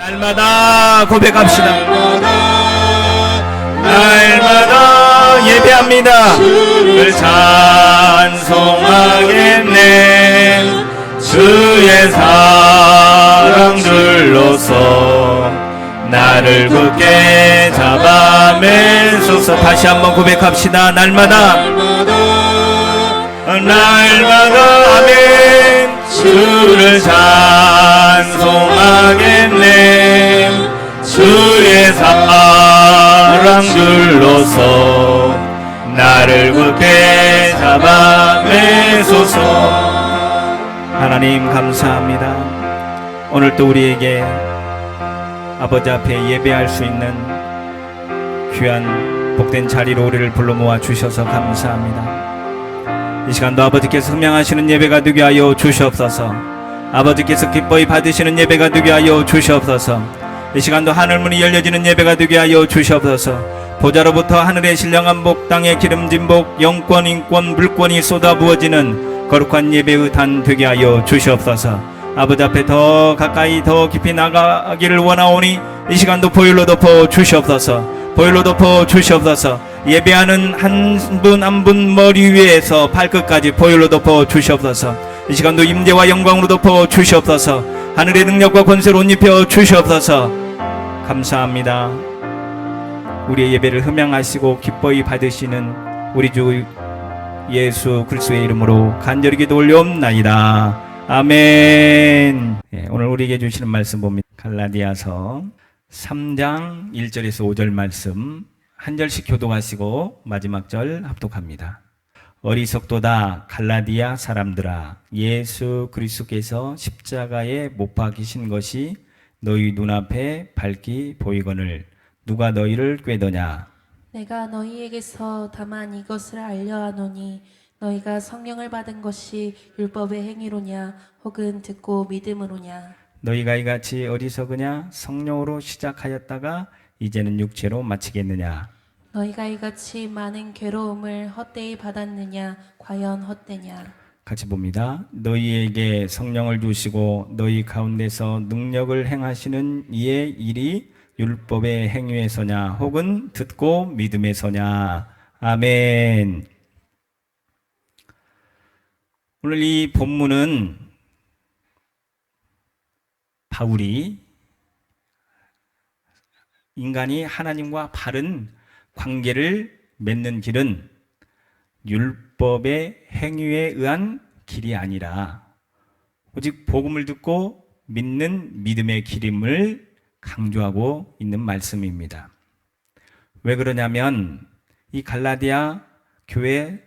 날마다 고백합시다. 날마다 예배합니다. 주를 찬송하겠네. 주의 사랑들로서 나를 굳게 잡아매소서. 다시 한번 고백합시다. 날마다 아멘. 주를 찬송하겠네. 주의 사랑들로서 나를 굳게 잡아매소서. 하나님 감사합니다. 오늘 또 우리에게 아버지 앞에 예배할 수 있는 귀한 복된 자리로 우리를 불러 모아 주셔서 감사합니다. 이 시간도 아버지께서 흠양하시는 예배가 되게 하여 주시옵소서. 아버지께서 기뻐히 받으시는 예배가 되게 하여 주시옵소서. 이 시간도 하늘문이 열려지는 예배가 되게 하여 주시옵소서. 보좌로부터 하늘의 신령한 복, 땅의 기름진 복, 영권, 인권, 물권이 쏟아부어지는 거룩한 예배의 단 되게 하여 주시옵소서. 아버지 앞에 더 가까이 더 깊이 나가기를 원하오니 이 시간도 보혈로 덮어 주시옵소서. 보혈로 덮어 주시옵소서. 예배하는 한 분 한 분 머리 위에서 발끝까지 보혈로 덮어 주시옵소서. 이 시간도 임재와 영광으로 덮어 주시옵소서. 하늘의 능력과 권세로 옷 입혀 주시옵소서. 감사합니다. 우리의 예배를 흠양하시고 기뻐히 받으시는 우리 주 예수 그리스도의 이름으로 간절히 기도 올려옵나이다. 아멘. 오늘 우리에게 주시는 말씀 봅니다. 갈라디아서 3장 1절에서 5절 말씀 한 절씩 교독하시고 마지막 절 합독합니다. 어리석도다 갈라디아 사람들아, 예수 그리스도께서 십자가에 못 박히신 것이 너희 눈앞에 밝히 보이거늘 누가 너희를 꾀더냐. 내가 너희에게서 다만 이것을 알려하노니 너희가 성령을 받은 것이 율법의 행위로냐 혹은 듣고 믿음으로냐. 너희가 이같이 어리석으냐. 성령으로 시작하였다가 이제는 육체로 마치겠느냐. 너희가 이같이 많은 괴로움을 헛되이 받았느냐. 과연 헛되냐. 같이 봅니다. 너희에게 성령을 주시고 너희 가운데서 능력을 행하시는 이의 일이 율법의 행위에서냐 혹은 듣고 믿음에서냐. 아멘. 오늘 이 본문은 바울이 인간이 하나님과 바른 관계를 맺는 길은 율법의 행위에 의한 길이 아니라 오직 복음을 듣고 믿는 믿음의 길임을 강조하고 있는 말씀입니다. 왜 그러냐면 이 갈라디아 교회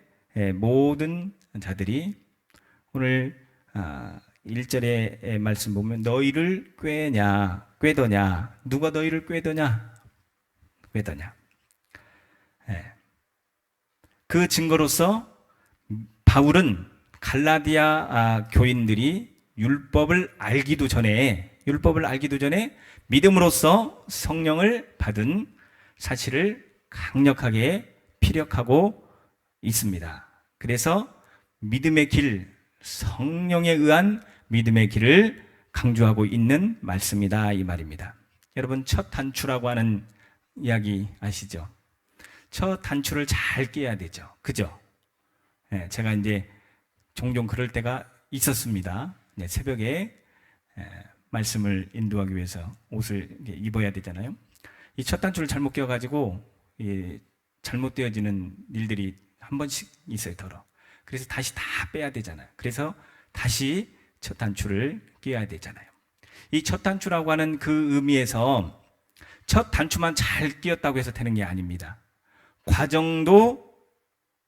모든 자들이 오늘 1절의 말씀 보면 너희를 꾀더냐. 누가 너희를 꾀더냐. 그 증거로서 바울은 갈라디아 교인들이 율법을 알기도 전에 믿음으로써 성령을 받은 사실을 강력하게 피력하고 있습니다. 그래서 믿음의 길, 성령에 의한 믿음의 길을 강조하고 있는 말씀이다 이 말입니다. 여러분 첫 단추라고 하는 이야기 아시죠? 첫 단추를 잘 깨야 되죠. 그죠? 제가 이제 종종 그럴 때가 있었습니다. 새벽에 말씀을 인도하기 위해서 옷을 입어야 되잖아요. 이 첫 단추를 잘못 껴가지고 잘못되어지는 일들이 한 번씩 있어요. 그래서 다시 다 빼야 되잖아요. 그래서 다시 첫 단추를 끼워야 되잖아요. 이 첫 단추라고 하는 그 의미에서 첫 단추만 잘 끼었다고 해서 되는 게 아닙니다. 과정도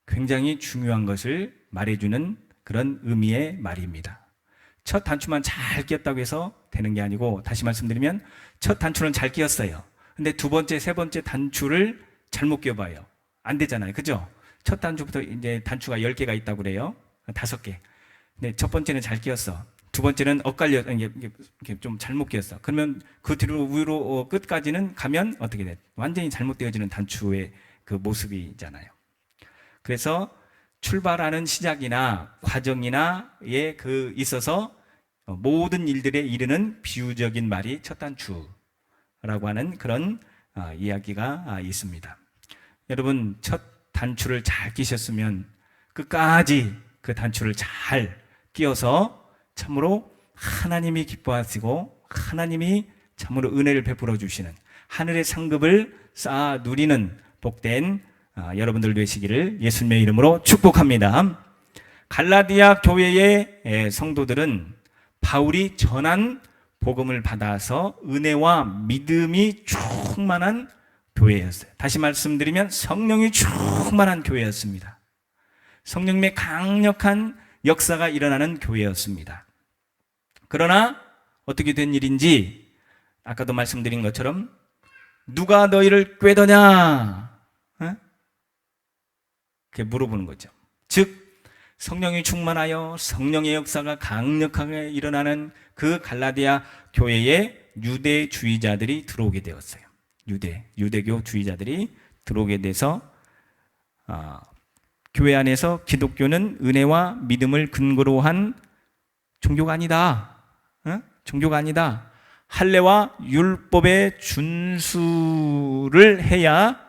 굉장히 중요한 것을 말해주는 그런 의미의 말입니다. 첫 단추만 잘 끼었다고 해서 되는 게 아니고, 다시 말씀드리면 첫 단추는 잘 끼었어요. 근데 두 번째, 세 번째 단추를 잘못 끼워봐요. 안 되잖아요. 그죠? 첫 단추부터 이제 단추가 10개가 있다고 그래요. 5개. 근데 첫 번째는 잘 끼었어. 두 번째는 엇갈려, 이게 좀 잘못 끼었어. 그러면 그 뒤로 위로 끝까지는 가면 어떻게 돼? 완전히 잘못되어지는 단추의 그 모습이잖아요. 그래서 출발하는 시작이나 과정이나에 있어서 모든 일들에 이르는 비유적인 말이 첫 단추, 하는 그런 이야기가 있습니다. 여러분, 첫 단추를 잘 끼셨으면 끝까지 그 단추를 잘 끼워서 참으로 하나님이 기뻐하시고 하나님이 참으로 은혜를 베풀어 주시는 하늘의 상급을 쌓아 누리는 복된 여러분들 되시기를 예수님의 이름으로 축복합니다. 갈라디아 교회의 성도들은 바울이 전한 복음을 받아서 은혜와 믿음이 충만한 교회였어요. 다시 말씀드리면 성령이 충만한 교회였습니다. 성령님의 강력한 역사가 일어나는 교회였습니다. 그러나 어떻게 된 일인지 아까도 말씀드린 것처럼 누가 너희를 꾀더냐? 그렇게 물어보는 거죠. 즉 성령이 충만하여 성령의 역사가 강력하게 일어나는 그 갈라디아 교회에 유대주의자들이 들어오게 되었어요. 유대교 주의자들이 들어오게 돼서 교회 안에서 기독교는 은혜와 믿음을 근거로 한 종교가 아니다. 종교가 아니다. 할례와 율법의 준수를 해야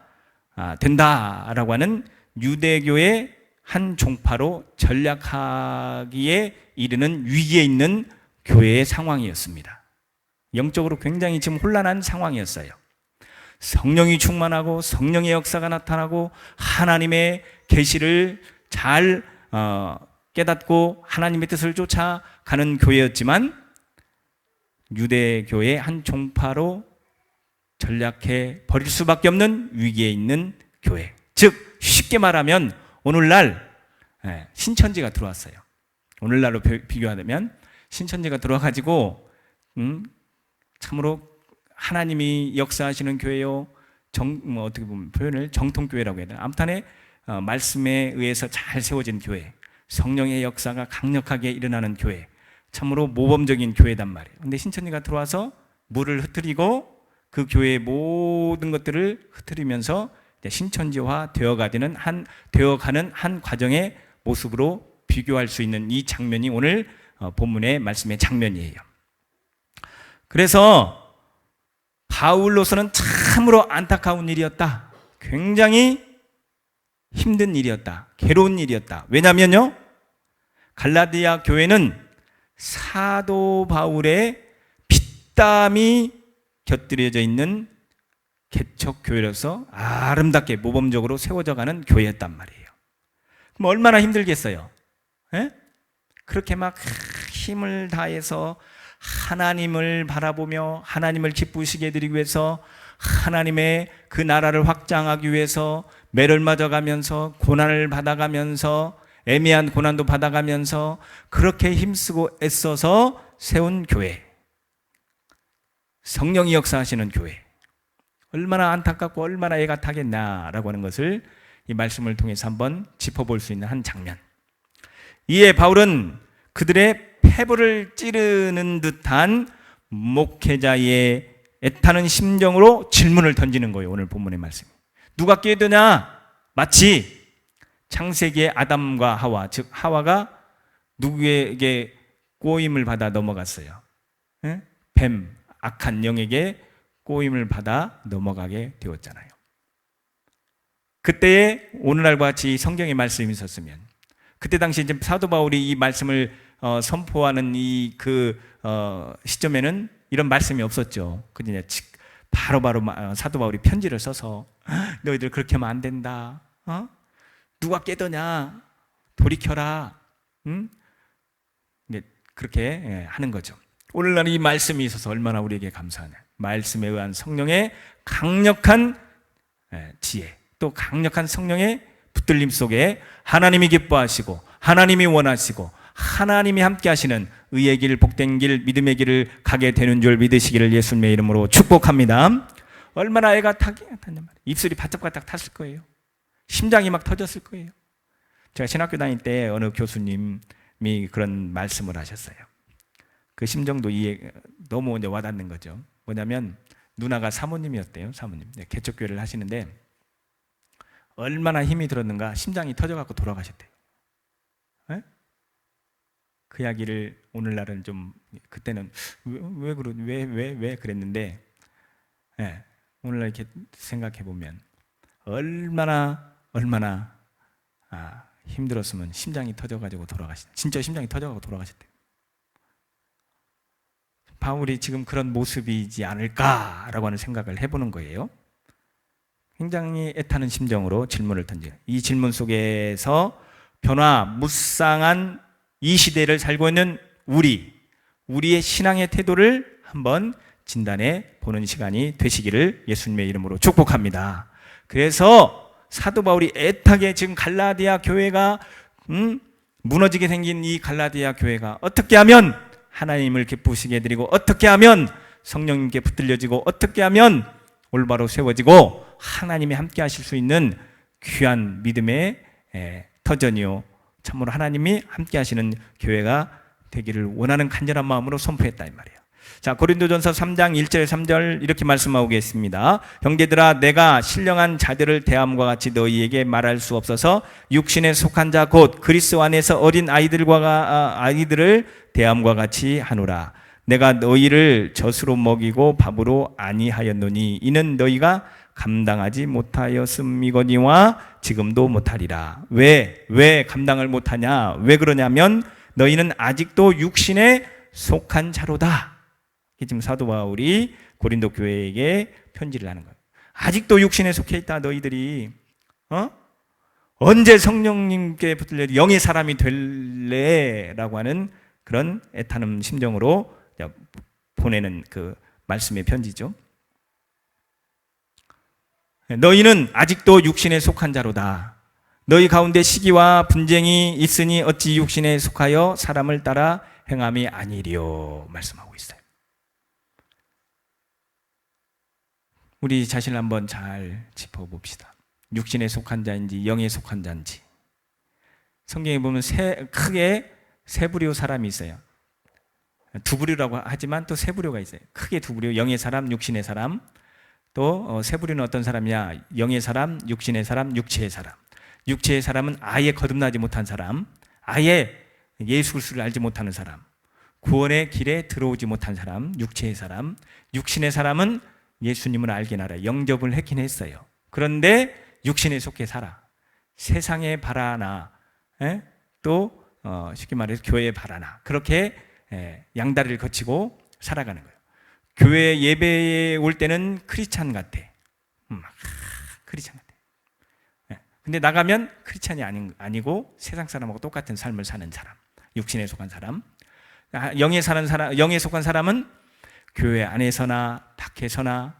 된다라고 하는 유대교의 한 종파로 전락하기에 이르는 위기에 있는 교회의 상황이었습니다. 영적으로 굉장히 지금 혼란한 상황이었어요. 성령이 충만하고 성령의 역사가 나타나고 하나님의 계시를 잘 깨닫고 하나님의 뜻을 쫓아가는 교회였지만 유대교의 한 종파로 전락해 버릴 수밖에 없는 위기에 있는 교회. 즉 쉽게 말하면 오늘날 신천지가 들어왔어요. 오늘날로 비교하면 신천지가 들어와가지고 참으로 하나님이 역사하시는 교회요. 어떻게 보면 표현을 정통교회라고 해야 되나. 아무튼 말씀에 의해서 잘 세워진 교회, 성령의 역사가 강력하게 일어나는 교회, 참으로 모범적인 교회단 말이에요. 근데 신천지가 들어와서 물을 흩뜨리고 그 교회의 모든 것들을 흩뜨리면서 신천지화 되어가는 한 과정의 모습으로 비교할 수 있는 이 장면이 오늘 본문의 말씀의 장면이에요. 그래서 바울로서는 참으로 안타까운 일이었다. 굉장히 힘든 일이었다. 괴로운 일이었다. 왜냐면요, 갈라디아 교회는 사도 바울의 피땀이 곁들여져 있는 개척교회로서 아름답게 모범적으로 세워져가는 교회였단 말이에요. 그럼 얼마나 힘들겠어요? 에? 그렇게 막 힘을 다해서 하나님을 바라보며 하나님을 기쁘시게 해드리기 위해서 하나님의 그 나라를 확장하기 위해서 매를 맞아가면서 고난을 받아가면서 애매한 고난도 받아가면서 그렇게 힘쓰고 애써서 세운 교회, 성령이 역사하시는 교회, 얼마나 안타깝고 얼마나 애가 타겠나라고 하는 것을 이 말씀을 통해서 한번 짚어볼 수 있는 한 장면. 이에 바울은 그들의 폐부를 찌르는 듯한 목회자의 애타는 심정으로 질문을 던지는 거예요. 오늘 본문의 말씀. 누가 깨드냐? 마치 창세기의 아담과 하와, 즉 하와가 누구에게 꼬임을 받아 넘어갔어요? 뱀, 악한 영에게 꼬임을 받아 넘어가게 되었잖아요. 그때에 오늘날과 같이 성경의 말씀이 있었으면, 그때 당시 이제 사도 바울이 이 말씀을 선포하는 시점에는 이런 말씀이 없었죠. 그냥 바로바로 사도 바울이 편지를 써서 너희들 그렇게 하면 안 된다. 누가 깨더냐? 돌이켜라. 그렇게 하는 거죠. 오늘날 이 말씀이 있어서 얼마나 우리에게 감사하냐. 말씀에 의한 성령의 강력한 지혜, 또 강력한 성령의 붙들림 속에 하나님이 기뻐하시고 하나님이 원하시고 하나님이 함께 하시는 의의 길, 복된 길, 믿음의 길을 가게 되는 줄 믿으시기를 예수님의 이름으로 축복합니다. 얼마나 애가 탔냐 말이에요. 입술이 바짝바짝 탔을 거예요. 심장이 막 터졌을 거예요. 제가 신학교 다닐 때 어느 교수님이 그런 말씀을 하셨어요. 그 심정도 너무 이제 와닿는 거죠. 뭐냐면 누나가 사모님이었대요. 사모님. 개척교회를 하시는데 얼마나 힘이 들었는가 심장이 터져갖고 돌아가셨대요. 에? 그 이야기를 오늘날은 좀 그때는 왜 그랬는데 예, 오늘날 이렇게 생각해 보면 얼마나 힘들었으면 심장이 터져가지고 진짜 심장이 터져가지고 돌아가셨대요. 바울이 지금 그런 모습이지 않을까라고 하는 생각을 해보는 거예요. 굉장히 애타는 심정으로 질문을 던져요. 이 질문 속에서 변화무쌍한 이 시대를 살고 있는 우리의 신앙의 태도를 한번 진단해 보는 시간이 되시기를 예수님의 이름으로 축복합니다. 그래서 사도 바울이 애타게 지금 갈라디아 교회가 무너지게 생긴 이 갈라디아 교회가 어떻게 하면 하나님을 기쁘시게 해드리고, 어떻게 하면 성령님께 붙들려지고, 어떻게 하면 올바로 세워지고 하나님이 함께 하실 수 있는 귀한 믿음의 터전이요, 참으로 하나님이 함께 하시는 교회가 되기를 원하는 간절한 마음으로 선포했다 이 말이에요. 자, 고린도전서 3장 1절 3절 이렇게 말씀하고 계십니다. 형제들아, 내가 신령한 자들을 대함과 같이 너희에게 말할 수 없어서 육신에 속한 자 곧 그리스도 안에서 어린 아이들을 대함과 같이 하노라. 내가 너희를 젖으로 먹이고 밥으로 아니하였노니 이는 너희가 감당하지 못하였음이거니와 지금도 못하리라. 왜 감당을 못하냐? 왜 그러냐면 너희는 아직도 육신에 속한 자로다. 이게 지금 사도 바울이 고린도 교회에게 편지를 하는 거예요. 아직도 육신에 속해 있다 너희들이. 언제 성령님께 붙들려 영의 사람이 될래? 라고 하는 그런 애타는 심정으로 보내는 그 말씀의 편지죠. 너희는 아직도 육신에 속한 자로다. 너희 가운데 시기와 분쟁이 있으니 어찌 육신에 속하여 사람을 따라 행함이 아니리요 말씀하고 있어요. 우리 자신을 한번 잘 짚어봅시다. 육신에 속한 자인지 영에 속한 자인지. 성경에 보면 크게 세 부류 사람이 있어요. 두 부류라고 하지만 또 세 부류가 있어요. 크게 두 부류, 영의 사람, 육신의 사람. 또 세 부류는 어떤 사람이냐? 영의 사람, 육신의 사람, 육체의 사람. 육체의 사람은 아예 거듭나지 못한 사람, 아예 예수 그리스도를 알지 못하는 사람, 구원의 길에 들어오지 못한 사람, 육체의 사람. 육신의 사람은 예수님을 알긴 알아요. 영접을 했긴 했어요. 그런데 육신에 속해 살아. 세상에 바라나, 또 쉽게 말해서 교회에 바라나, 그렇게 양다리를 거치고 살아가는 거예요. 교회 예배에 올 때는 크리스찬 같아. 크리스찬 같아. 근데 나가면 크리스찬이 아니고 세상 사람하고 똑같은 삶을 사는 사람, 육신에 속한 사람. 영에 속한 사람은 교회 안에서나 밖에서나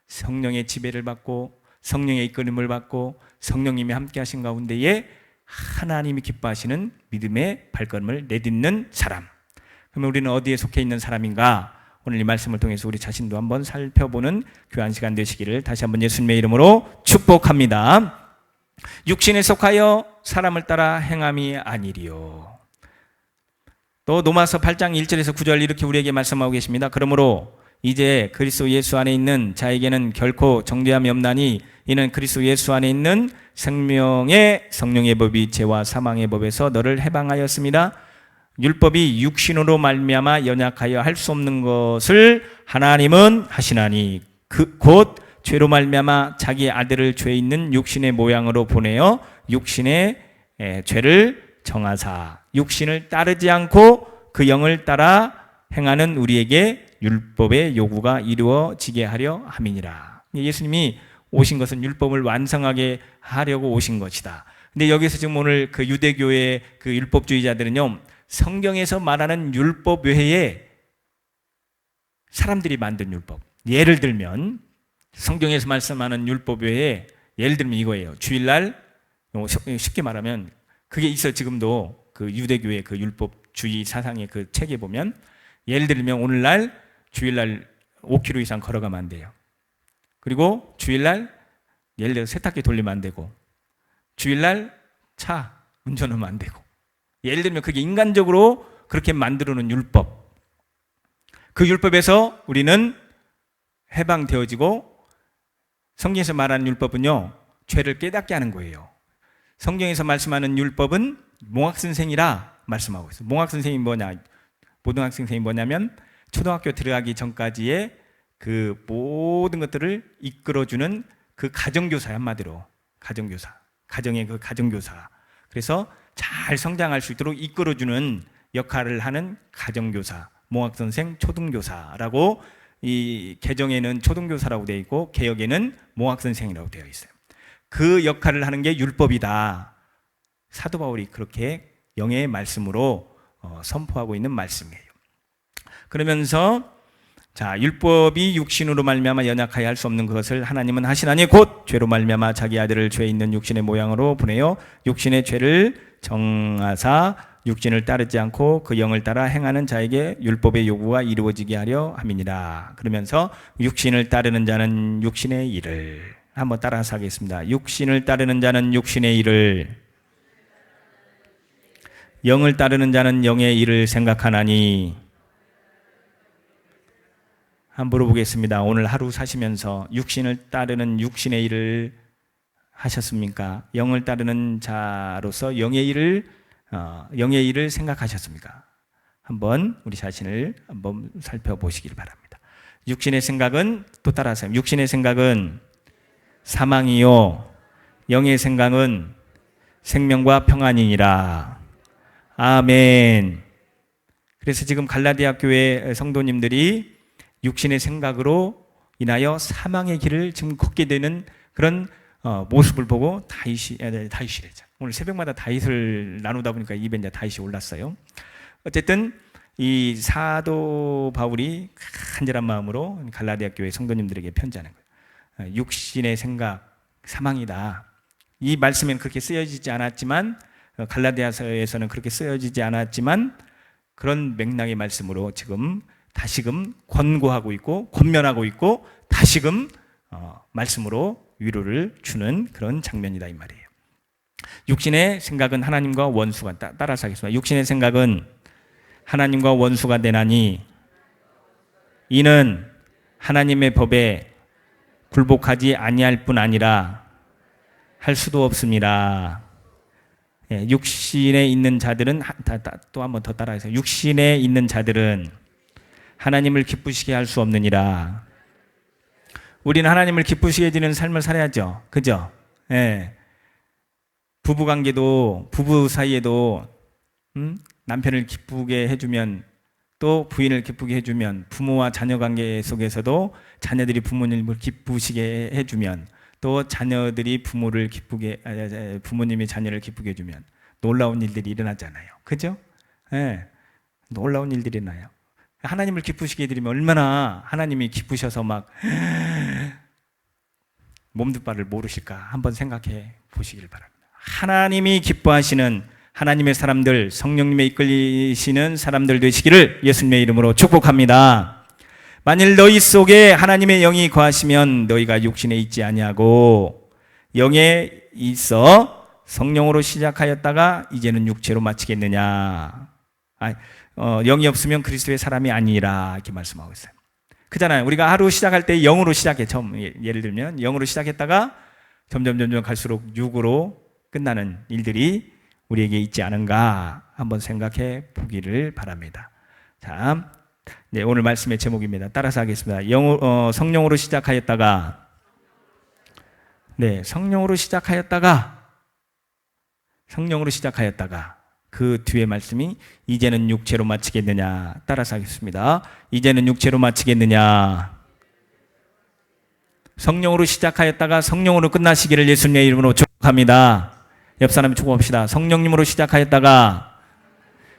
성령의 지배를 받고 성령의 이끌림을 받고 성령님이 함께 하신 가운데에 하나님이 기뻐하시는 믿음의 발걸음을 내딛는 사람. 그러면 우리는 어디에 속해 있는 사람인가? 오늘 이 말씀을 통해서 우리 자신도 한번 살펴보는 귀한 시간 되시기를 다시 한번 예수님의 이름으로 축복합니다. 육신에 속하여 사람을 따라 행함이 아니리요. 또 로마서 8장 1절에서 9절 이렇게 우리에게 말씀하고 계십니다. 그러므로 이제 그리스도 예수 안에 있는 자에게는 결코 정죄함이 없나니 이는 그리스도 예수 안에 있는 생명의 성령의 법이 죄와 사망의 법에서 너를 해방하였습니다. 율법이 육신으로 말미암아 연약하여 할 수 없는 것을 하나님은 하시나니 곧 죄로 말미암아 자기 아들을 죄 있는 육신의 모양으로 보내어 육신의 죄를 정하사 육신을 따르지 않고 그 영을 따라 행하는 우리에게 율법의 요구가 이루어지게 하려 함이니라. 예수님이 오신 것은 율법을 완성하게 하려고 오신 것이다. 근데 여기서 지금 오늘 그 유대교의 그 율법주의자들은요, 성경에서 말하는 율법 외에 사람들이 만든 율법, 예를 들면 성경에서 말씀하는 율법 외에 예를 들면 이거예요. 주일날, 쉽게 말하면 그게 있어. 지금도 그 유대교의 그 율법주의 사상의 그 책에 보면 예를 들면 오늘날 주일날 5km 이상 걸어가면 안 돼요. 그리고 주일날 예를 들어 세탁기 돌리면 안 되고, 주일날 차 운전하면 안 되고, 예를 들면 그게 인간적으로 그렇게 만들어 놓은 율법, 그 율법에서 우리는 해방되어지고, 성경에서 말하는 율법은요 죄를 깨닫게 하는 거예요. 성경에서 말씀하는 율법은 몽학선생이라 말씀하고 있어요. 몽학선생이 뭐냐, 고등학생 선생이 뭐냐면 초등학교 들어가기 전까지의 그 모든 것들을 이끌어주는 그 가정교사야. 한마디로 가정교사, 가정의 그 가정교사. 그래서 잘 성장할 수 있도록 이끌어주는 역할을 하는 가정교사, 몽학선생, 초등교사라고, 이 개정에는 초등교사라고 되어 있고 개역에는 몽학선생이라고 되어 있어요. 그 역할을 하는 게 율법이다. 사도 바울이 그렇게 영의 말씀으로 선포하고 있는 말씀이에요. 그러면서 자, 율법이 육신으로 말미암아 연약하여 할 수 없는 것을 하나님은 하시나니 곧 죄로 말미암아 자기 아들을 죄 있는 육신의 모양으로 보내어 육신의 죄를 정하사 육신을 따르지 않고 그 영을 따라 행하는 자에게 율법의 요구가 이루어지게 하려 함이니라. 그러면서 육신을 따르는 자는 육신의 일을, 한번 따라서 하겠습니다. 육신을 따르는 자는 육신의 일을, 영을 따르는 자는 영의 일을 생각하나니. 한번 물어보겠습니다. 오늘 하루 사시면서 육신을 따르는 육신의 일을 하셨습니까? 영을 따르는 자로서 영의 일을 생각하셨습니까? 한번 우리 자신을 한번 살펴보시길 바랍니다. 육신의 생각은, 또 따라하세요. 육신의 생각은 사망이요 영의 생각은 생명과 평안이니라. 아멘. 그래서 지금 갈라디아 교회 성도님들이 육신의 생각으로 인하여 사망의 길을 지금 걷게 되는 그런 모습을 보고 다윗이래죠. 오늘 새벽마다 다윗을 나누다 보니까 입에 이제 다윗이 올랐어요. 어쨌든 이 사도 바울이 간절한 마음으로 갈라디아 교회 성도님들에게 편지하는 거예요. 육신의 생각 사망이다. 이 말씀에는 그렇게 쓰여지지 않았지만, 갈라디아서에서는 그렇게 쓰여지지 않았지만, 그런 맥락의 말씀으로 지금 다시금 권고하고 있고 권면하고 있고 다시금 말씀으로 위로를 주는 그런 장면이다 이 말이에요. 육신의 생각은 하나님과 원수가, 따라서 하겠습니다. 육신의 생각은 하나님과 원수가 되나니 이는 하나님의 법에 굴복하지 아니할 뿐 아니라 할 수도 없습니다. 육신에 있는 자들은, 또 한 번 더 따라해서, 육신에 있는 자들은 하나님을 기쁘시게 할 수 없느니라. 우리는 하나님을 기쁘시게 해주는 삶을 살아야죠. 그죠? 예. 부부 관계도, 부부 사이에도 남편을 기쁘게 해주면, 또 부인을 기쁘게 해주면, 부모와 자녀 관계 속에서도 자녀들이 부모님을 기쁘시게 해주면, 또 자녀들이 부모님이 자녀를 기쁘게 해주면 놀라운 일들이 일어나잖아요. 그죠? 예. 놀라운 일들이 일어나요. 하나님을 기쁘시게 해드리면 얼마나 하나님이 기쁘셔서 막 몸둘바를 모르실까 한번 생각해 보시길 바랍니다. 하나님이 기뻐하시는 하나님의 사람들, 성령님의 이끌리시는 사람들 되시기를 예수님의 이름으로 축복합니다. 만일 너희 속에 하나님의 영이 거하시면 너희가 육신에 있지 아니하고 영에 있어 성령으로 시작하였다가 이제는 육체로 마치겠느냐. 영이 없으면 그리스도의 사람이 아니라, 이렇게 말씀하고 있어요. 그잖아요. 우리가 하루 시작할 때 영으로 시작해. 예를 들면 영으로 시작했다가 점점 갈수록 육으로 끝나는 일들이 우리에게 있지 않은가 한번 생각해 보기를 바랍니다. 자, 네, 오늘 말씀의 제목입니다. 따라서 하겠습니다. 성령으로 시작하였다가, 성령으로 시작하였다가 그 뒤에 말씀이 이제는 육체로 마치겠느냐. 따라서 하겠습니다. 이제는 육체로 마치겠느냐. 성령으로 시작하였다가 성령으로 끝나시기를 예수님의 이름으로 축복합니다. 옆 사람이 축복합시다. 성령님으로 시작하였다가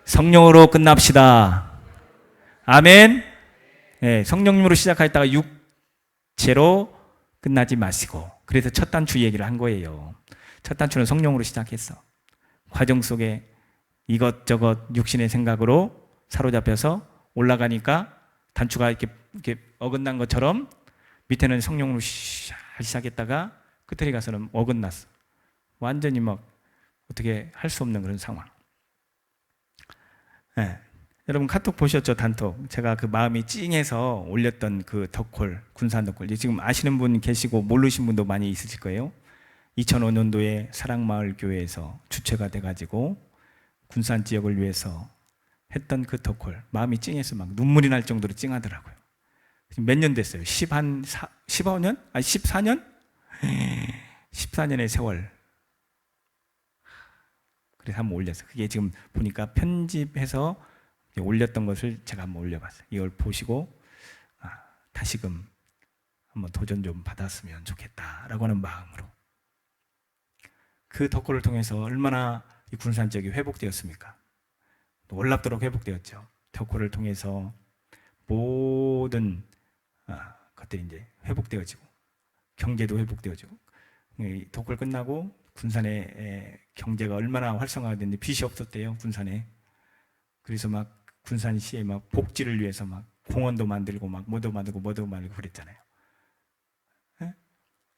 성령으로 끝납시다. 아멘. 성령님으로 시작하였다가 육체로 끝나지 마시고, 그래서 첫 단추 얘기를 한 거예요. 첫 단추는 성령으로 시작했어. 과정 속에 이것저것 육신의 생각으로 사로잡혀서 올라가니까 단추가 이렇게 어긋난 것처럼 밑에는 성령으로 시작했다가 끝에 가서는 어긋났어. 완전히 막 어떻게 할 수 없는 그런 상황. 여러분 카톡 보셨죠? 단톡. 제가 그 마음이 찡해서 올렸던 그 덕골, 군산 덕골. 지금 아시는 분 계시고 모르신 분도 많이 있으실 거예요. 2005년도에 사랑마을교회에서 주체가 돼가지고 군산 지역을 위해서 했던 그 덕골. 마음이 찡해서 막 눈물이 날 정도로 찡하더라고요. 몇 년 됐어요? 15년? 아니 14년? 14년의 세월. 그래서 한번 올렸어요. 그게 지금 보니까 편집해서 올렸던 것을 제가 한번 올려봤어요. 이걸 보시고 다시금 한번 도전 좀 받았으면 좋겠다라고 하는 마음으로. 그 덕후를 통해서 얼마나 이 군산 지역이 회복되었습니까? 놀랍도록 회복되었죠. 덕후를 통해서 모든 것들이 이제 회복되어지고 경제도 회복되어지고, 이 덕후를 끝나고 군산의 경제가 얼마나 활성화가 됐는데 빛이 없었대요, 군산에. 그래서 막 군산시에 막 복지를 위해서 막 공원도 만들고 막 뭐도 만들고 그랬잖아요. 예?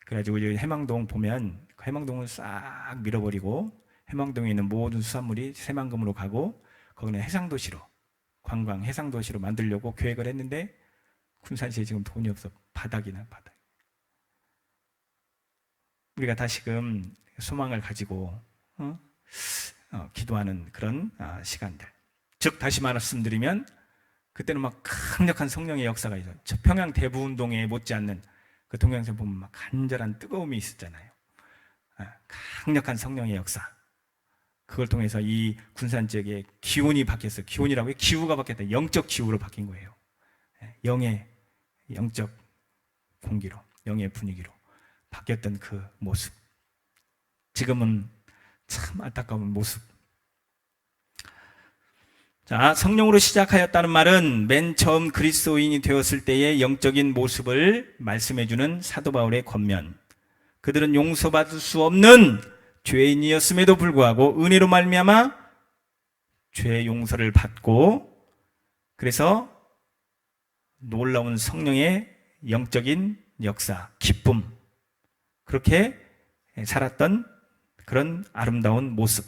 그래가지고 이제 해망동 보면 해망동을 싹 밀어버리고 해망동에 있는 모든 수산물이 새만금으로 가고 거기는 해상도시로, 관광 해상도시로 만들려고 계획을 했는데 군산시에 지금 돈이 없어. 바닥이나 바닥. 우리가 다시금 소망을 가지고 기도하는 그런 시간들. 즉 다시 말씀드리면 그때는 막 강력한 성령의 역사가 있어요. 평양 대부운동에 못지않는 그 동영상 보면 막 간절한 뜨거움이 있었잖아요. 강력한 성령의 역사. 그걸 통해서 이 군산 지역의 기온이 바뀌었어요. 기온이라고 해요? 기후가 바뀌었다. 영적 기후로 바뀐 거예요. 영의 영적 공기로, 영의 분위기로 바뀌었던 그 모습. 지금은 참 안타까운 모습. 자, 성령으로 시작하였다는 말은 맨 처음 그리스도인이 되었을 때의 영적인 모습을 말씀해주는 사도 바울의 권면. 그들은 용서받을 수 없는 죄인이었음에도 불구하고 은혜로 말미암아 죄의 용서를 받고, 그래서 놀라운 성령의 영적인 역사, 기쁨, 그렇게 살았던 그런 아름다운 모습,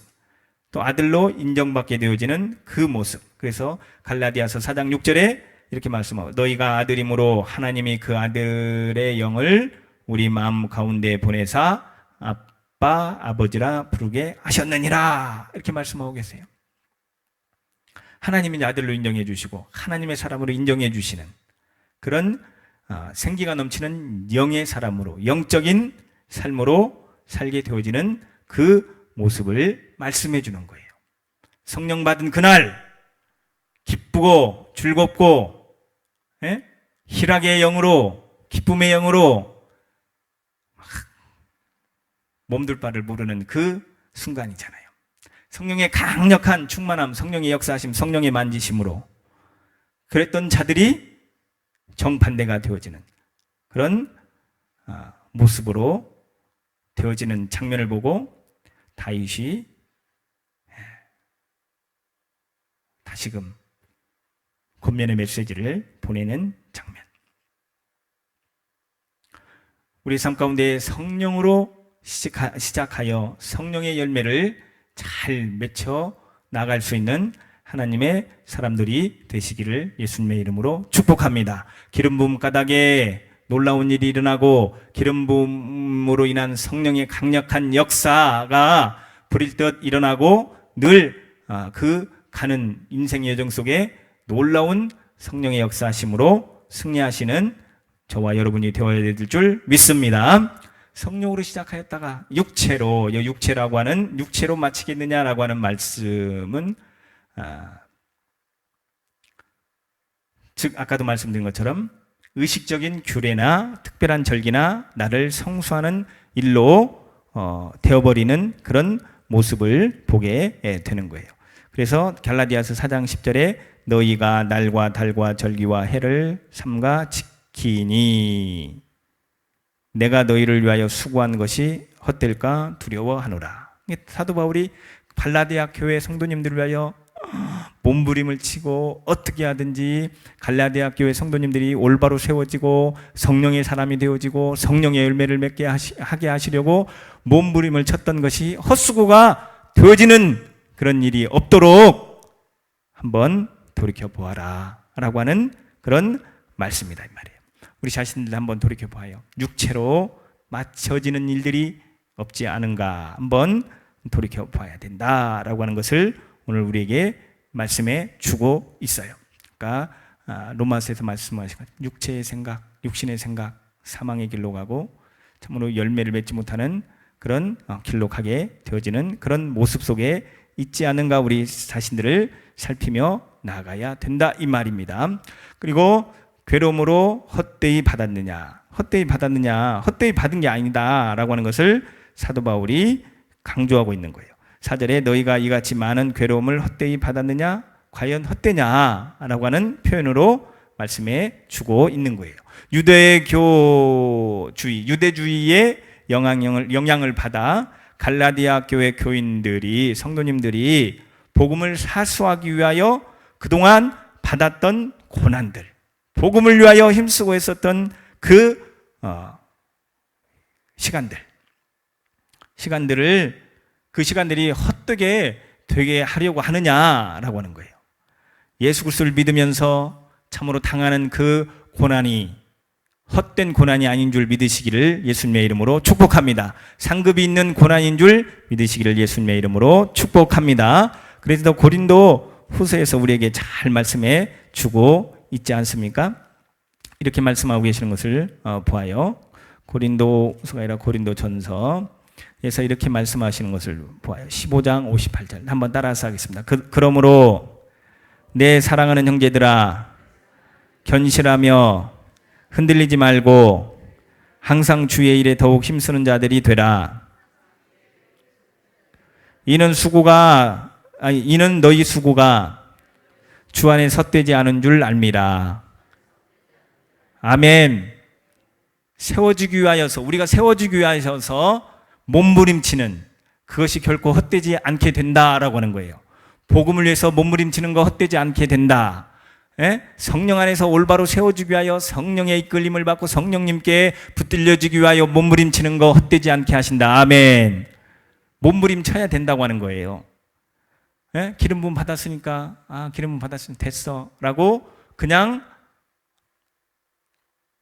또 아들로 인정받게 되어지는 그 모습. 그래서 갈라디아서 4장 6절에 이렇게 말씀하고, 너희가 아들이므로 하나님이 그 아들의 영을 우리 마음 가운데 보내사 아빠 아버지라 부르게 하셨느니라, 이렇게 말씀하고 계세요. 하나님이 아들로 인정해 주시고 하나님의 사람으로 인정해 주시는 그런 생기가 넘치는 영의 사람으로, 영적인 삶으로 살게 되어지는 그 모습을 말씀해 주는 거예요. 성령 받은 그날 기쁘고 즐겁고 희락의 영으로, 기쁨의 영으로 몸둘 바를 모르는 그 순간이잖아요. 성령의 강력한 충만함, 성령의 역사하심, 성령의 만지심으로 그랬던 자들이 정반대가 되어지는 그런 모습으로 되어지는 장면을 보고 다윗이 다시금 권면의 메시지를 보내는 장면. 우리 삶 가운데 성령으로 시작하여 성령의 열매를 잘 맺혀 나갈 수 있는 하나님의 사람들이 되시기를 예수님의 이름으로 축복합니다. 기름 부음 가닥에 놀라운 일이 일어나고 기름 부음으로 인한 성령의 강력한 역사가 불일 듯 일어나고 늘 그 가는 인생의 여정 속에 놀라운 성령의 역사하심으로 승리하시는 저와 여러분이 되어야 될 줄 믿습니다. 성령으로 시작하였다가 육체라고 하는, 육체로 마치겠느냐라고 하는 말씀은 즉 아까도 말씀드린 것처럼 의식적인 규례나 특별한 절기나 나를 성수하는 일로 되어버리는 그런 모습을 보게 되는 거예요. 그래서 갈라디아서 4장 10절에 너희가 날과 달과 절기와 해를 삼가 지키니 내가 너희를 위하여 수고한 것이 헛될까 두려워하노라. 사도 바울이 갈라디아 교회 성도님들을 위하여 몸부림을 치고 어떻게 하든지 갈라디아 교회 성도님들이 올바로 세워지고 성령의 사람이 되어지고 성령의 열매를 맺게 하게 하시려고 몸부림을 쳤던 것이 헛수고가 되어지는 그런 일이 없도록 한번 돌이켜보아라 라고 하는 그런 말씀이다, 이 말이에요. 우리 자신들 한번 돌이켜봐요. 육체로 맞춰지는 일들이 없지 않은가 한번 돌이켜봐야 된다라고 하는 것을 오늘 우리에게 말씀해 주고 있어요. 그러니까 로마서에서 말씀하시고 육체의 생각, 육신의 생각, 사망의 길로 가고 참으로 열매를 맺지 못하는 그런 길로 가게 되어지는 그런 모습 속에 있지 않은가 우리 자신들을 살피며 나아가야 된다 이 말입니다. 그리고 괴로움으로 헛되이 받았느냐, 헛되이 받은 게 아니다 라고 하는 것을 사도 바울이 강조하고 있는 거예요. 4절에 너희가 이같이 많은 괴로움을 헛되이 받았느냐, 과연 헛되냐 라고 하는 표현으로 말씀해 주고 있는 거예요. 유대주의의 영향을 받아 갈라디아 교회 교인들이, 성도님들이 복음을 사수하기 위하여 그동안 받았던 고난들, 복음을 위하여 힘쓰고 있었던 그 시간들이 헛되게 되게 하려고 하느냐라고 하는 거예요. 예수 그리스도를 믿으면서 참으로 당하는 그 고난이 헛된 고난이 아닌 줄 믿으시기를 예수님의 이름으로 축복합니다. 상급이 있는 고난인 줄 믿으시기를 예수님의 이름으로 축복합니다. 그래서 고린도 후서에서 우리에게 잘 말씀해 주고 있지 않습니까? 이렇게 말씀하고 계시는 것을 보아요. 고린도 후서가 아니라 고린도 전서에서 이렇게 말씀하시는 것을 보아요. 15장 58절 한번 따라서 하겠습니다. 그러므로 내 사랑하는 형제들아, 견실하며 흔들리지 말고 항상 주의 일에 더욱 힘쓰는 자들이 되라. 이는 너희 수고가 주 안에 헛되지 않은 줄 알미라. 아멘. 우리가 세워지기 위하여서 몸부림치는 그것이 결코 헛되지 않게 된다라고 하는 거예요. 복음을 위해서 몸부림치는 거 헛되지 않게 된다. 성령 안에서 올바로 세워지기 위하여 성령의 이끌림을 받고 성령님께 붙들려지기 위하여 몸부림치는 거 헛되지 않게 하신다. 아멘. 몸부림쳐야 된다고 하는 거예요. 기름 부음 받았으니까 기름 부음 받았으면 됐어 라고 그냥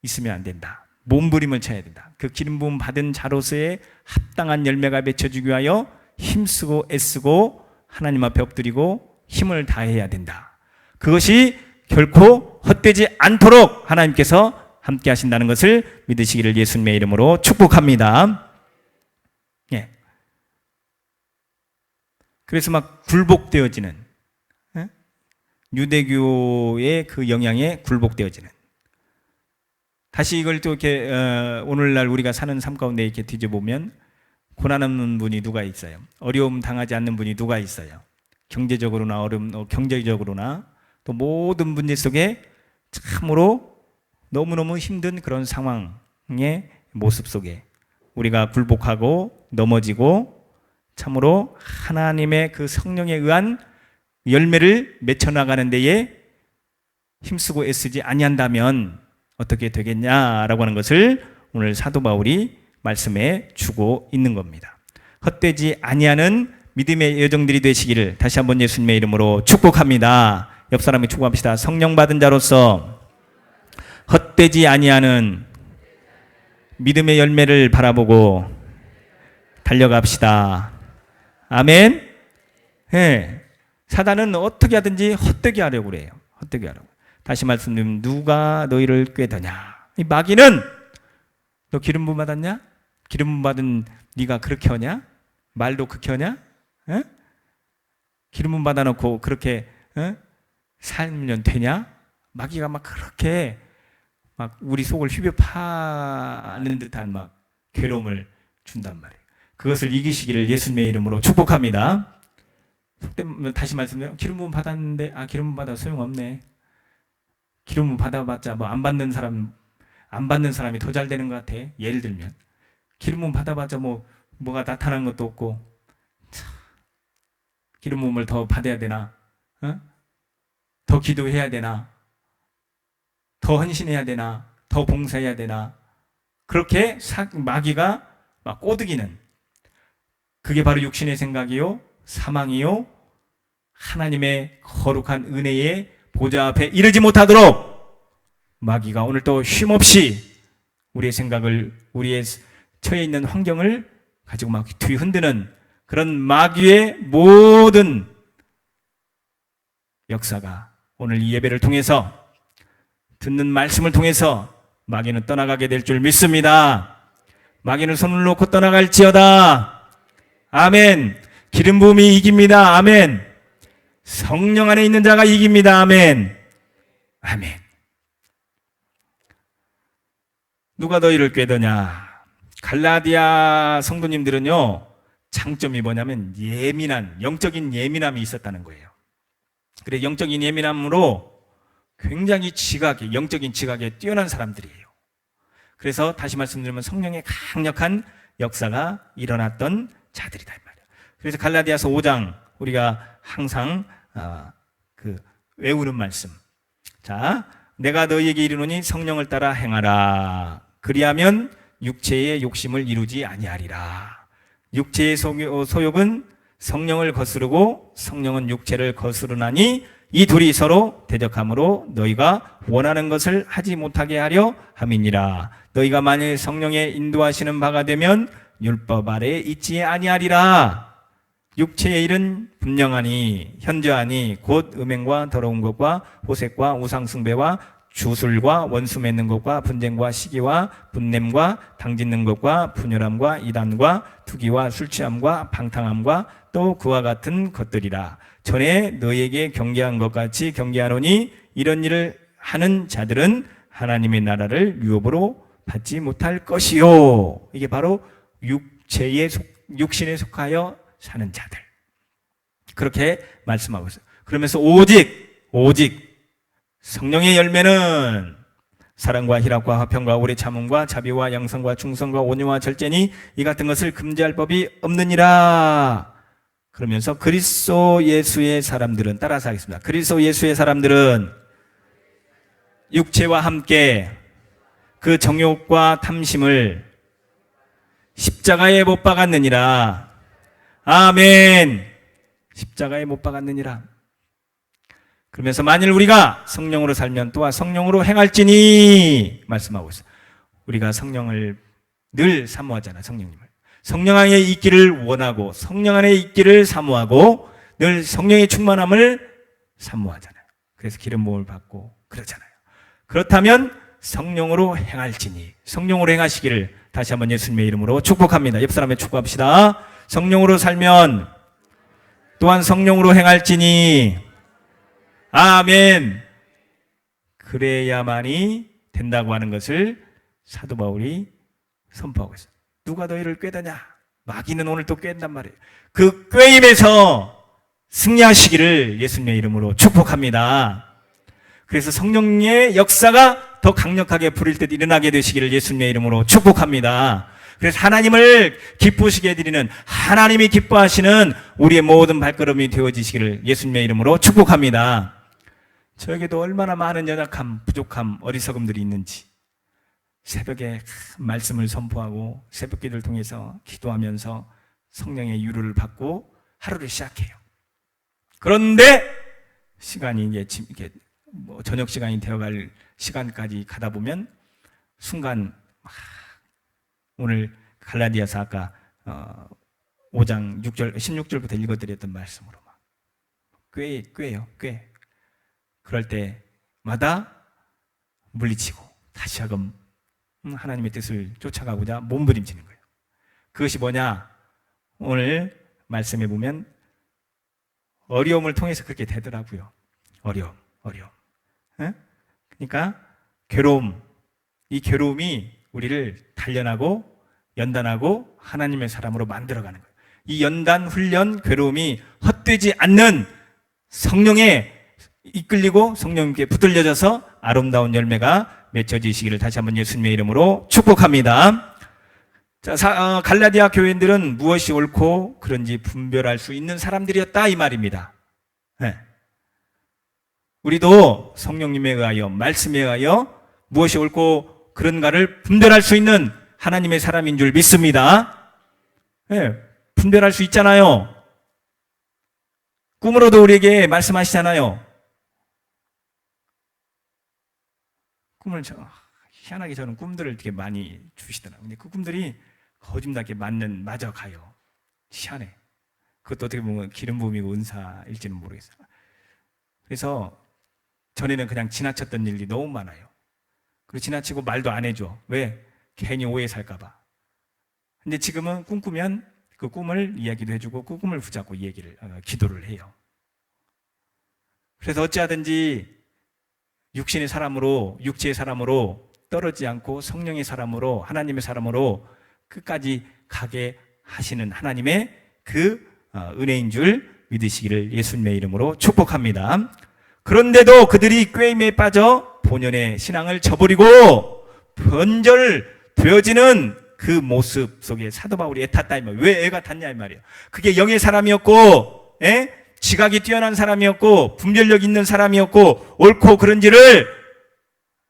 있으면 안 된다. 몸부림을 쳐야 된다. 그 기름 부음 받은 자로서의 합당한 열매가 맺혀지기 위하여 힘쓰고 애쓰고 하나님 앞에 엎드리고 힘을 다해야 된다. 그것이 결코 헛되지 않도록 하나님께서 함께 하신다는 것을 믿으시기를 예수님의 이름으로 축복합니다. 예. 그래서 막 굴복되어지는, 유대교의 그 영향에 굴복되어지는, 다시 이걸 또 이렇게 오늘날 우리가 사는 삶 가운데 이렇게 뒤져보면 고난 없는 분이 누가 있어요? 어려움 당하지 않는 분이 누가 있어요? 경제적으로나 또 모든 문제 속에 참으로 너무너무 힘든 그런 상황의 모습 속에 우리가 굴복하고 넘어지고 참으로 하나님의 그 성령에 의한 열매를 맺혀나가는 데에 힘쓰고 애쓰지 아니한다면 어떻게 되겠냐라고 하는 것을 오늘 사도 바울이 말씀해 주고 있는 겁니다. 헛되지 아니하는 믿음의 여정들이 되시기를 다시 한번 예수님의 이름으로 축복합니다. 옆 사람이 축복합시다. 성령 받은 자로서 헛되지 아니하는 믿음의 열매를 바라보고 달려갑시다. 아멘. 네. 사단은 어떻게 하든지 헛되게 하려고 그래요. 헛되게 하려고. 다시 말씀드리면 누가 너희를 꾀더냐. 이 마귀는 너 기름 부음 받았냐? 기름 부음 받은 네가 그렇게 하냐? 말도 그렇게 하냐? 기름 부음 받아놓고 그렇게 살면 되냐? 마귀가 막 그렇게 막 우리 속을 휘벼 파는 듯한 막 괴로움을 준단 말이에요. 그것을 이기시기를 예수님의 이름으로 축복합니다. 다시 말씀드려요. 기름 부음 받았는데 기름 부음 받아 소용없네. 기름 부음 받아봤자 뭐 안 받는 사람이 더 잘 되는 것 같아. 예를 들면 기름 부음 받아봤자 뭐가 나타나는 것도 없고 기름 부음을 더 받아야 되나? 더 기도해야 되나? 더 헌신해야 되나? 더 봉사해야 되나? 그렇게 마귀가 막 꼬드기는 그게 바로 육신의 생각이요 사망이요 하나님의 거룩한 은혜의 보좌 앞에 이르지 못하도록 마귀가 오늘 또 쉼없이 우리의 생각을 우리의 처해 있는 환경을 가지고 막 뒤흔드는 그런 마귀의 모든 역사가 오늘 이 예배를 통해서 듣는 말씀을 통해서 마귀는 떠나가게 될 줄 믿습니다. 마귀는 손을 놓고 떠나갈지어다. 아멘. 기름 부음이 이깁니다. 아멘. 성령 안에 있는 자가 이깁니다. 아멘. 아멘. 누가 너희를 꾀더냐? 갈라디아 성도님들은요, 장점이 뭐냐면 예민한, 영적인 예민함이 있었다는 거예요. 그래, 영적인 예민함으로 굉장히 지각에, 영적인 지각에 뛰어난 사람들이에요. 그래서 다시 말씀드리면 성령의 강력한 역사가 일어났던 자들이다 이 말이에요. 그래서 갈라디아서 5장 우리가 항상 외우는 말씀. 자, 내가 너희에게 이르노니 성령을 따라 행하라. 그리하면 육체의 욕심을 이루지 아니하리라. 육체의 소욕은 성령을 거스르고 성령은 육체를 거스르나니 이 둘이 서로 대적함으로 너희가 원하는 것을 하지 못하게 하려 함이니라. 너희가 만일 성령의 인도하시는 바가 되면 율법 아래에 있지 아니하리라. 육체의 일은 분명하니 현저하니 곧 음행과 더러운 것과 호색과 우상숭배와 주술과 원수 맺는 것과 분쟁과 시기와 분냄과 당짓는 것과 분열함과 이단과 투기와 술취함과 방탕함과 또 그와 같은 것들이라. 전에 너희에게 경계한 것 같이 경계하노니 이런 일을 하는 자들은 하나님의 나라를 유업으로 받지 못할 것이요. 이게 바로 육신에 속하여 사는 자들. 그렇게 말씀하고 있어요. 그러면서 오직 성령의 열매는 사랑과 희락과 화평과 오래 참음과 자비와 양성과 충성과 온유와 절제니 이 같은 것을 금지할 법이 없느니라. 그러면서 그리스도 예수의 사람들은, 따라서 하겠습니다. 그리스도 예수의 사람들은 육체와 함께 그 정욕과 탐심을 십자가에 못 박았느니라. 아멘. 십자가에 못 박았느니라. 그러면서 만일 우리가 성령으로 살면 또한 성령으로 행할지니 말씀하고 있어요. 우리가 성령을 늘 사모하잖아. 성령님을. 성령 안에 있기를 원하고 성령 안에 있기를 사모하고 늘 성령의 충만함을 사모하잖아요. 그래서 기름 부음을 받고 그러잖아요. 그렇다면 성령으로 행할지니, 성령으로 행하시기를 다시 한번 예수님의 이름으로 축복합니다. 옆 사람에 축복합시다. 성령으로 살면 또한 성령으로 행할지니 아멘. 그래야만이 된다고 하는 것을 사도 바울이 선포하고 있어요. 누가 너희를 꾀더냐? 마귀는 오늘 또 꾀는단 말이에요. 그 꾀임에서 승리하시기를 예수님의 이름으로 축복합니다. 그래서 성령의 역사가 더 강력하게 부릴 때 일어나게 되시기를 예수님의 이름으로 축복합니다. 그래서 하나님을 기쁘시게 해드리는, 하나님이 기뻐하시는 우리의 모든 발걸음이 되어지시기를 예수님의 이름으로 축복합니다. 저에게도 얼마나 많은 연약함, 부족함, 어리석음들이 있는지 새벽에 말씀을 선포하고 새벽 기도를 통해서 기도하면서 성령의 유로를 받고 하루를 시작해요. 그런데 시간이 이제 저녁 시간이 되어갈 시간까지 가다 보면 순간 오늘 갈라디아서 아까 5장 6절 16절부터 읽어드렸던 말씀으로 막 꾀요. 그럴 때마다 물리치고 다시금 하나님의 뜻을 쫓아가고자 몸부림치는 거예요. 그것이 뭐냐? 오늘 말씀해 보면 어려움을 통해서 그렇게 되더라고요. 어려움. 에? 그러니까 괴로움, 이 괴로움이 우리를 단련하고 연단하고 하나님의 사람으로 만들어가는 거예요. 이 연단, 훈련, 괴로움이 헛되지 않는 성령에 이끌리고 성령님께 붙들려져서 아름다운 열매가 맺혀지시기를 다시 한번 예수님의 이름으로 축복합니다. 자, 갈라디아 교인들은 무엇이 옳고 그런지 분별할 수 있는 사람들이었다 이 말입니다. 네. 우리도 성령님에 의하여, 말씀에 의하여 무엇이 옳고 그런가를 분별할 수 있는 하나님의 사람인 줄 믿습니다. 네, 분별할 수 있잖아요. 꿈으로도 우리에게 말씀하시잖아요. 희한하게 저는 꿈들을 되게 많이 주시더라고요. 근데 그 꿈들이 거짓말하게 맞아 가요. 희한해. 그것도 어떻게 보면 기름 부음이고 은사일지는 모르겠어요. 그래서 전에는 그냥 지나쳤던 일이 너무 많아요. 그리고 지나치고 말도 안 해줘. 왜? 괜히 오해 살까봐. 근데 지금은 꿈꾸면 그 꿈을 이야기도 해주고 그 꿈을 붙잡고 기도를 해요. 그래서 어찌하든지 육신의 사람으로, 육체의 사람으로 떨어지지 않고 성령의 사람으로, 하나님의 사람으로 끝까지 가게 하시는 하나님의 그 은혜인 줄 믿으시기를 예수님의 이름으로 축복합니다. 그런데도 그들이 꾀임에 빠져 본연의 신앙을 저버리고 변절되어지는 그 모습 속에 사도 바울이 애탔다 이 말이에요. 왜 애가 탔냐 이 말이에요. 그게 영의 사람이었고, 지각이 뛰어난 사람이었고, 분별력 있는 사람이었고, 옳고 그른지를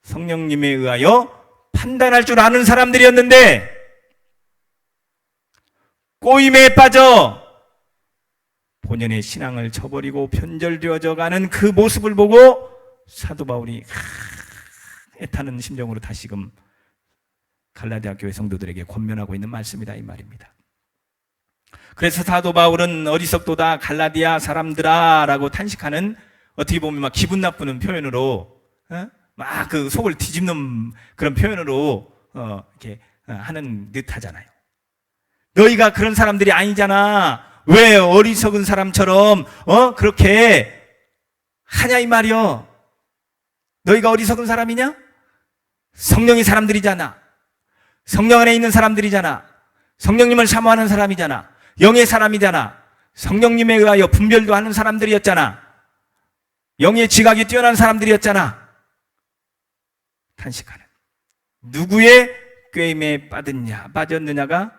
성령님에 의하여 판단할 줄 아는 사람들이었는데 꼬임에 빠져 본연의 신앙을 저버리고 변절되어져 가는 그 모습을 보고 사도 바울이 애타는 심정으로 다시금 갈라디아 교회 성도들에게 권면하고 있는 말씀이다 이 말입니다. 그래서 사도 바울은 어리석도다 갈라디아 사람들아 라고 탄식하는, 어떻게 보면 막 기분 나쁘는 표현으로 막 그 속을 뒤집는 그런 표현으로 이렇게 하는 듯 하잖아요. 너희가 그런 사람들이 아니잖아. 왜 어리석은 사람처럼 그렇게 하냐 이 말이요. 너희가 어리석은 사람이냐? 성령의 사람들이잖아. 성령 안에 있는 사람들이잖아. 성령님을 사모하는 사람이잖아. 영의 사람이잖아. 성령님에 의하여 분별도 하는 사람들이었잖아. 영의 지각이 뛰어난 사람들이었잖아. 탄식하는, 누구의 꾀임에 빠졌느냐가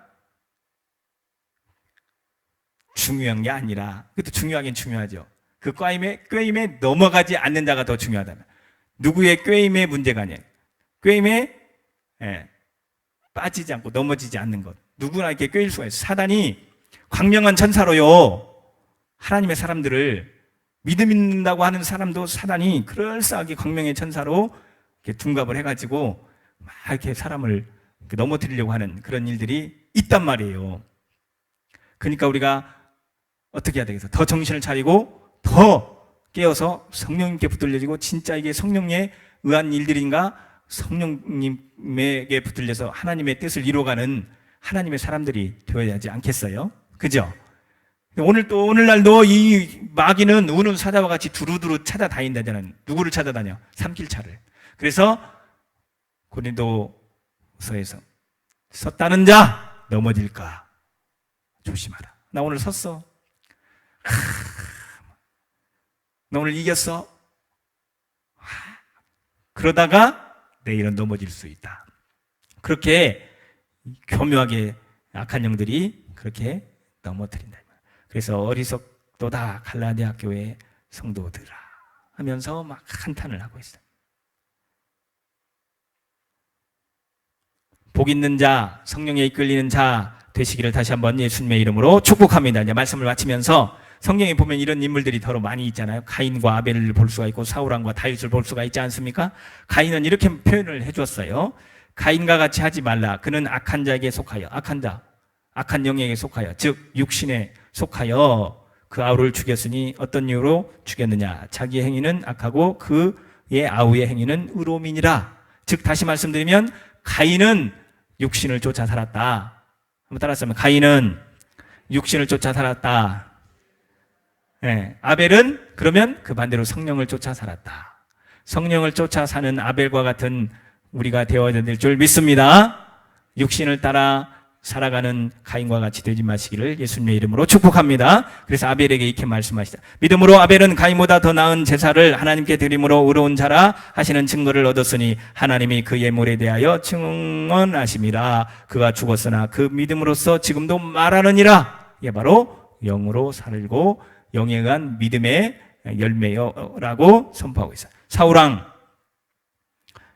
중요한 게 아니라, 그것도 중요하긴 중요하죠. 그 꾀임에 넘어가지 않는 자가 더 중요하다면, 누구의 꾀임의 문제가 아니에요. 꾀임에 빠지지 않고 넘어지지 않는 것. 누구나 이렇게 꾀일 수가 있어요. 사단이 광명한 천사로요, 하나님의 사람들을, 믿음 있는다고 하는 사람도 사단이 그럴싸하게 광명의 천사로 이렇게 둔갑을 해가지고 막 이렇게 사람을 이렇게 넘어뜨리려고 하는 그런 일들이 있단 말이에요. 그러니까 우리가 어떻게 해야 되겠어? 더 정신을 차리고 더 깨어서 성령님께 붙들려지고, 진짜 이게 성령에 의한 일들인가, 성령님에게 붙들려서 하나님의 뜻을 이루어가는 하나님의 사람들이 되어야 하지 않겠어요? 그죠? 오늘날도 이 마귀는 우는 사자와 같이 두루두루 찾아다닌다잖아요. 누구를 찾아다녀? 삼킬차를. 그래서 고린도서에서 섰다는 자 넘어질까 조심하라. 나 오늘 섰어. 나 오늘 이겼어. 그러다가 내일은 넘어질 수 있다. 그렇게 교묘하게 악한 영들이 그렇게 넘어뜨린다. 그래서 어리석도다 갈라디아 교회 성도들아 하면서 막 한탄을 하고 있어요. 복 있는 자, 성령에 이끌리는 자 되시기를 다시 한번 예수님의 이름으로 축복합니다. 이제 말씀을 마치면서, 성경에 보면 이런 인물들이 더러 많이 있잖아요. 가인과 아벨을 볼 수가 있고 사울왕과 다윗을 볼 수가 있지 않습니까? 가인은 이렇게 표현을 해줬어요. 가인과 같이 하지 말라. 그는 악한 자에게 속하여, 악한 자, 악한 영에게 속하여, 즉 육신에 속하여 그 아우를 죽였으니 어떤 이유로 죽였느냐? 자기의 행위는 악하고 그의 아우의 행위는 의로움이니라. 즉 다시 말씀드리면 가인은 육신을 쫓아 살았다. 한번 따라하면 가인은 육신을 쫓아 살았다. 아벨은 그러면 그 반대로 성령을 쫓아 살았다. 성령을 쫓아 사는 아벨과 같은 우리가 되어야 될 줄 믿습니다. 육신을 따라 살아가는 가인과 같이 되지 마시기를 예수님의 이름으로 축복합니다. 그래서 아벨에게 이렇게 말씀하시다. 믿음으로 아벨은 가인보다 더 나은 제사를 하나님께 드림으로 의로운 자라 하시는 증거를 얻었으니 하나님이 그 예물에 대하여 증언하심이라. 그가 죽었으나 그 믿음으로써 지금도 말하느니라. 이게 바로 영으로 살고 영에 의한 믿음의 열매요라고 선포하고 있어요. 사울왕,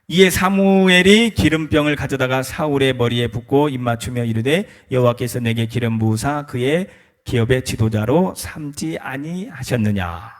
이에 사무엘이 기름병을 가져다가 사울의 머리에 붓고 입맞추며 이르되 여호와께서 내게 기름 부으사 그의 기업의 지도자로 삼지 아니하셨느냐.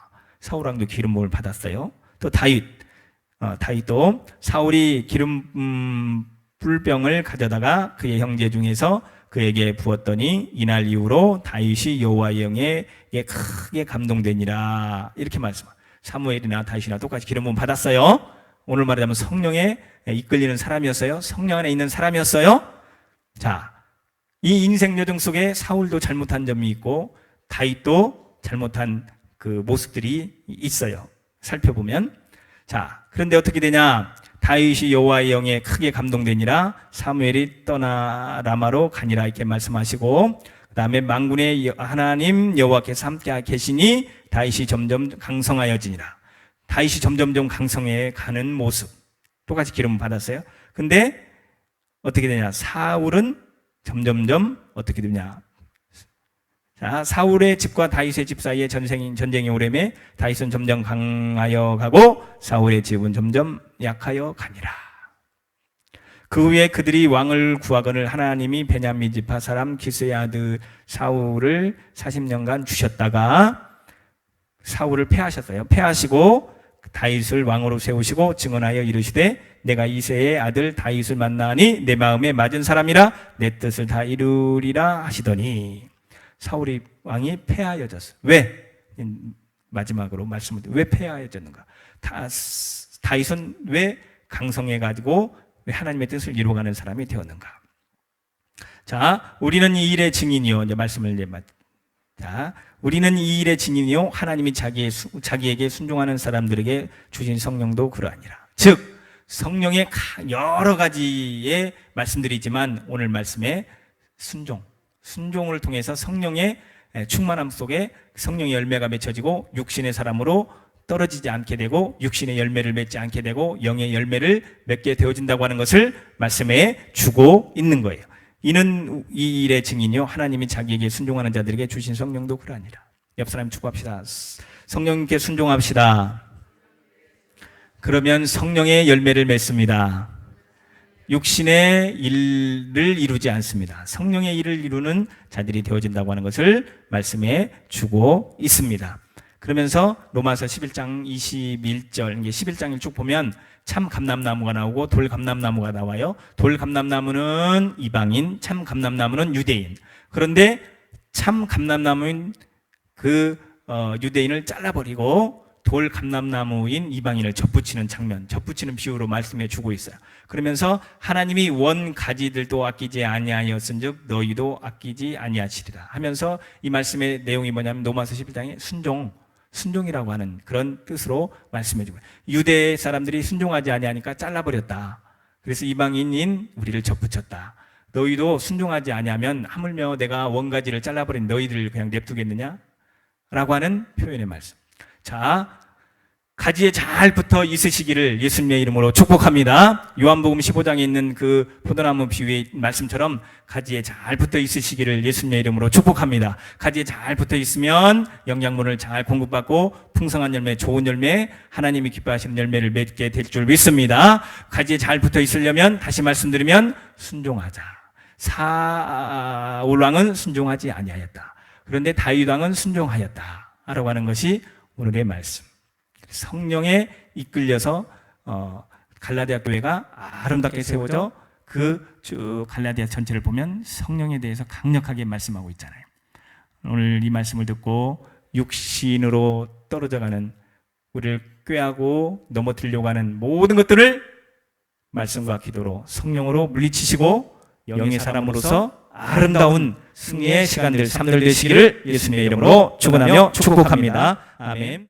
사울왕도 기름 부음을 받았어요. 또 다윗도 사울이 기름 불병을 가져다가 그의 형제 중에서 그에게 부었더니 이날 이후로 다윗이 여호와의 영에 크게 감동되니라. 이렇게 말씀합니다. 사무엘이나 다윗이나 똑같이 기름 부음 받았어요. 오늘 말하자면 성령에 이끌리는 사람이었어요. 성령 안에 있는 사람이었어요. 자, 이 인생 여정 속에 사울도 잘못한 점이 있고 다윗도 잘못한 그 모습들이 있어요. 살펴보면. 자, 그런데 어떻게 되냐? 다윗이 여호와의 영에 크게 감동되니라 사무엘이 떠나 라마로 가니라 이렇게 말씀하시고, 그 다음에 만군의 하나님 여호와께서 함께 계시니 다윗이 점점 강성하여지니라. 다윗이 점점점 강성해 가는 모습. 똑같이 기름 받았어요. 근데 어떻게 되냐? 사울은 점점점 어떻게 되냐? 자, 사울의 집과 다윗의 집 사이에 전쟁이 오래매 다윗은 점점 강하여 가고 사울의 집은 점점 약하여 가니라. 그 후에 그들이 왕을 구하거늘 하나님이 베냐민 지파 사람 기스의 아들 사울을 40년간 주셨다가 사울을 패하셨어요. 패하시고 다윗을 왕으로 세우시고 증언하여 이르시되 내가 이새의 아들 다윗을 만나니 내 마음에 맞은 사람이라 내 뜻을 다 이루리라 하시더니 사울이 왕이 패하여졌어요. 왜? 마지막으로 말씀을 왜 패하여졌는가? 다윗은 왜 강성해가지고 왜 하나님의 뜻을 이루어가는 사람이 되었는가? 자, 우리는 이 일의 증인이요. 이제 말씀을 자, 우리는 이 일의 증인이요. 하나님이 자기에게 순종하는 사람들에게 주신 성령도 그러하니라. 즉, 성령의 여러 가지의 말씀들이 있지만 오늘 말씀에 순종을 통해서 성령의 충만함 속에 성령의 열매가 맺혀지고 육신의 사람으로 떨어지지 않게 되고 육신의 열매를 맺지 않게 되고 영의 열매를 맺게 되어진다고 하는 것을 말씀해 주고 있는 거예요. 이는 이 일의 증인이요 하나님이 자기에게 순종하는 자들에게 주신 성령도 그러하니라. 옆 사람 축복합시다. 성령님께 순종합시다. 그러면 성령의 열매를 맺습니다. 육신의 일을 이루지 않습니다. 성령의 일을 이루는 자들이 되어진다고 하는 것을 말씀해 주고 있습니다. 그러면서 로마서 11장 21절, 11장을 쭉 보면 참 감람나무가 나오고 돌 감람나무가 나와요. 돌 감람나무는 이방인, 참 감람나무는 유대인. 그런데 참 감람나무인 그 유대인을 잘라버리고 돌 감람나무인 이방인을 접붙이는 장면, 접붙이는 비유로 말씀해 주고 있어요. 그러면서 하나님이 원 가지들도 아끼지 아니하였은즉 너희도 아끼지 아니하시리라 하면서 이 말씀의 내용이 뭐냐면 로마서 11장에 순종이라고 하는 그런 뜻으로 말씀해 주고, 유대 사람들이 순종하지 아니하니까 잘라버렸다. 그래서 이방인인 우리를 접붙였다. 너희도 순종하지 아니하면 하물며 내가 원가지를 잘라버린 너희들을 그냥 냅두겠느냐? 라고 하는 표현의 말씀. 자, 가지에 잘 붙어 있으시기를 예수님의 이름으로 축복합니다. 요한복음 15장에 있는 그 포도나무 비유의 말씀처럼 가지에 잘 붙어 있으시기를 예수님의 이름으로 축복합니다. 가지에 잘 붙어 있으면 영양분을 잘 공급받고 풍성한 열매, 좋은 열매, 하나님이 기뻐하시는 열매를 맺게 될 줄 믿습니다. 가지에 잘 붙어 있으려면 다시 말씀드리면 순종하자. 사울 왕은 순종하지 아니하였다. 그런데 다윗 왕은 순종하였다. 라고 하는 것이 오늘의 말씀. 성령에 이끌려서 갈라디아 교회가 아름답게 세워져 그 갈라디아 전체를 보면 성령에 대해서 강력하게 말씀하고 있잖아요. 오늘 이 말씀을 듣고 육신으로 떨어져가는 우리를 꾀하고 넘어뜨리려고 하는 모든 것들을 말씀과 기도로 성령으로 물리치시고 영의 사람으로서 아름다운 승리의 시간들, 삶들 되시기를 예수님의 이름으로 축원하며 축복합니다. 아멘.